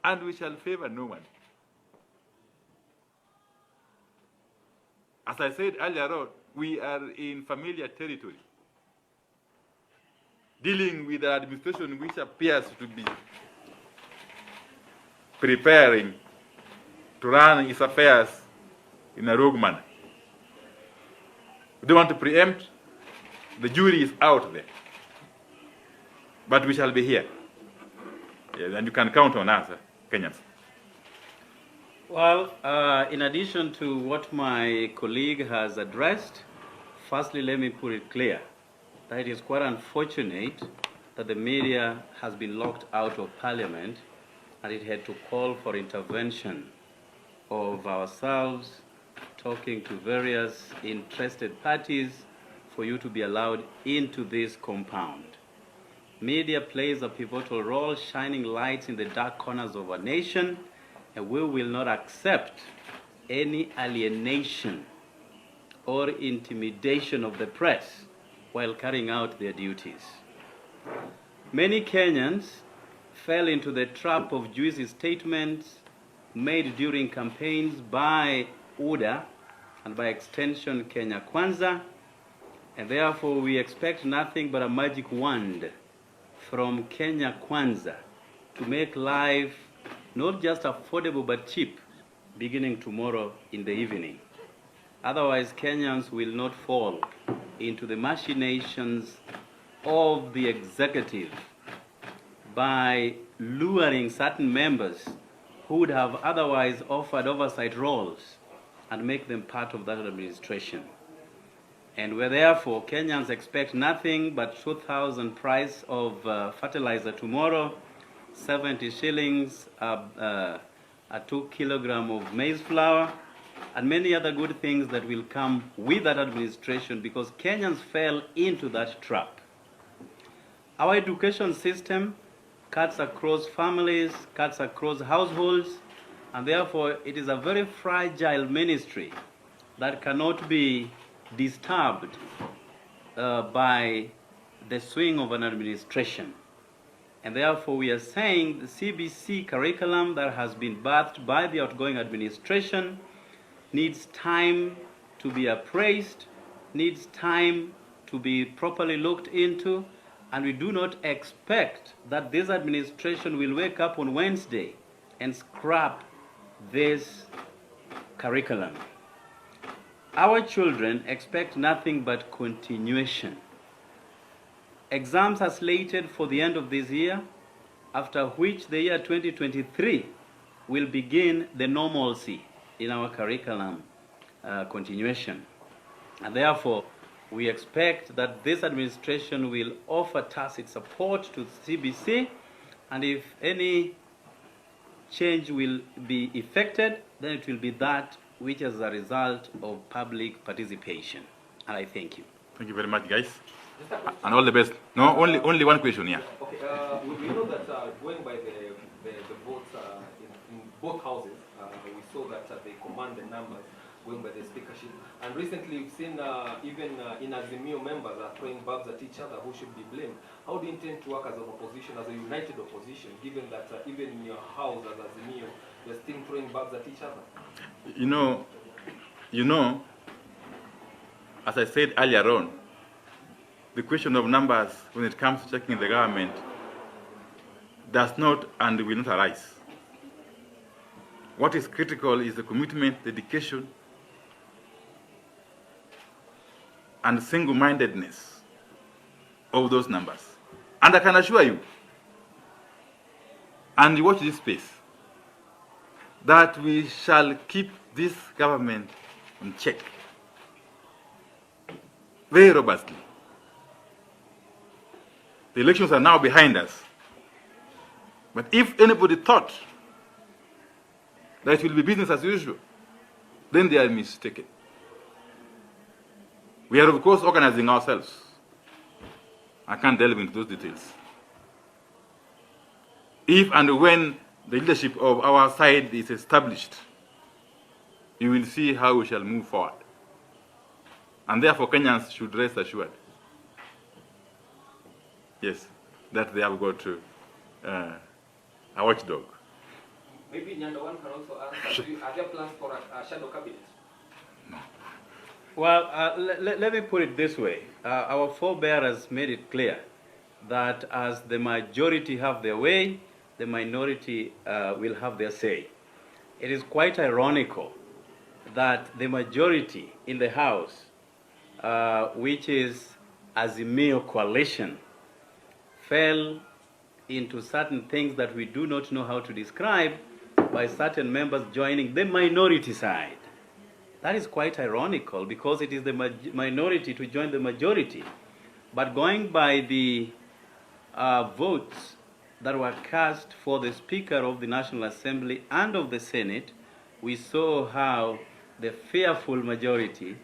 and we shall favor no one. As I said earlier on, we are in familiar territory, dealing with an administration which appears to be preparing to run its affairs in a rogue manner. We don't want to preempt. The jury is out there. But we shall be here. Yes, and you can count on us, Kenyans. Well, in addition to what my colleague has addressed, firstly, let me put it clear that it is quite unfortunate that the media has been locked out of Parliament and it had to call for intervention of ourselves, talking to various interested parties for you to be allowed into this compound. Media plays a pivotal role, shining lights in the dark corners of our nation, and we will not accept any alienation or intimidation of the press while carrying out their duties. Many Kenyans fell into the trap of juicy statements made during campaigns by UDA and by extension Kenya Kwanza, and therefore we expect nothing but a magic wand from Kenya Kwanza to make life not just affordable but cheap beginning tomorrow in the evening. Otherwise, Kenyans will not fall into the machinations of the executive by luring certain members who would have otherwise offered oversight roles and make them part of that administration. And where therefore Kenyans expect nothing but 2,000 price of fertilizer tomorrow, 70 shillings a 2 kilogram of maize flour, and many other good things that will come with that administration because Kenyans fell into that trap. Our education system cuts across families, cuts across households, and therefore it is a very fragile ministry that cannot be disturbed by the swing of an administration. And therefore we are saying the CBC curriculum that has been birthed by the outgoing administration needs time to be appraised, needs time to be properly looked into, and we do not expect that this administration will wake up on Wednesday and scrap this curriculum. Our children expect nothing but continuation. Exams are slated for the end of this year, after which the year 2023 will begin the normalcy in our curriculum continuation. And therefore, we expect that this administration will offer tacit support to CBC, and if any change will be effected, then it will be that which is a result of public participation. And I thank you. Thank you very much, guys. And all the best. No, only one question here. Okay, we know that going by the votes in both houses, we saw that they command the numbers going by the speakership. And recently we've seen even in Azimio members are throwing barbs at each other who should be blamed. How do you intend to work as an opposition, as a united opposition, given that even in your house as Azimio, you're still throwing barbs at each other? You know, as I said earlier on, the question of numbers when it comes to checking the government does not and will not arise. What is critical is the commitment, dedication, and single-mindedness of those numbers. And I can assure you, and you watch this space, that we shall keep this government in check very robustly. The elections are now behind us. But if anybody thought that it will be business as usual, then they are mistaken. We are, of course, organizing ourselves. I can't delve into those details. If and when the leadership of our side is established, you will see how we shall move forward. And therefore, Kenyans should rest assured, yes, that they have got a watchdog. Maybe Nyanda one can also answer. Are there plans for a shadow cabinet? Well, let me put it this way. Our forebearers made it clear that as the majority have their way, the minority will have their say. It is quite ironical that the majority in the House, which is Azimio coalition, fell into certain things that we do not know how to describe by certain members joining the minority side. That is quite ironical because it is the minority to join the majority. But going by the votes that were cast for the Speaker of the National Assembly and of the Senate, we saw how the fearful majority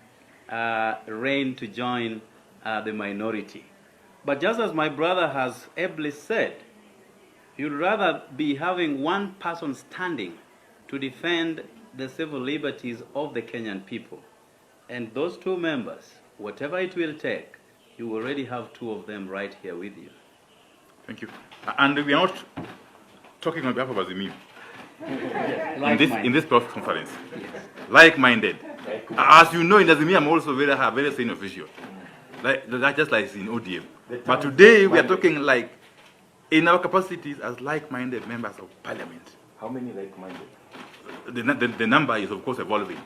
reigned to join the minority. But just as my brother has ably said, you'd rather be having one person standing to defend the civil liberties of the Kenyan people. And those two members, whatever it will take, you already have two of them right here with you. Thank you. And we are not talking on behalf of Azimio in this press conference. Yes. Like-minded. As you know, in Azimio, I'm also very senior official. Just like in ODM. But today, we are talking like in our capacities as like-minded members of parliament. How many like-minded? The number is, of course, evolving.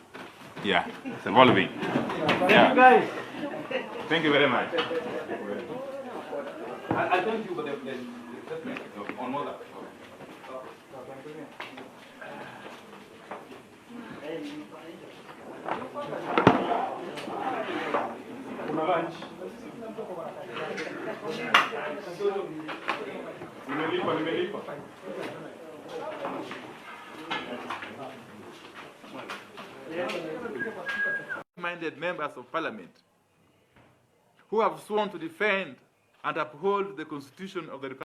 Yeah, it's evolving. Thank you, guys. Thank you very much. I thank you for the On more than. Minded members of parliament who have sworn to defend and uphold the Constitution of the Republic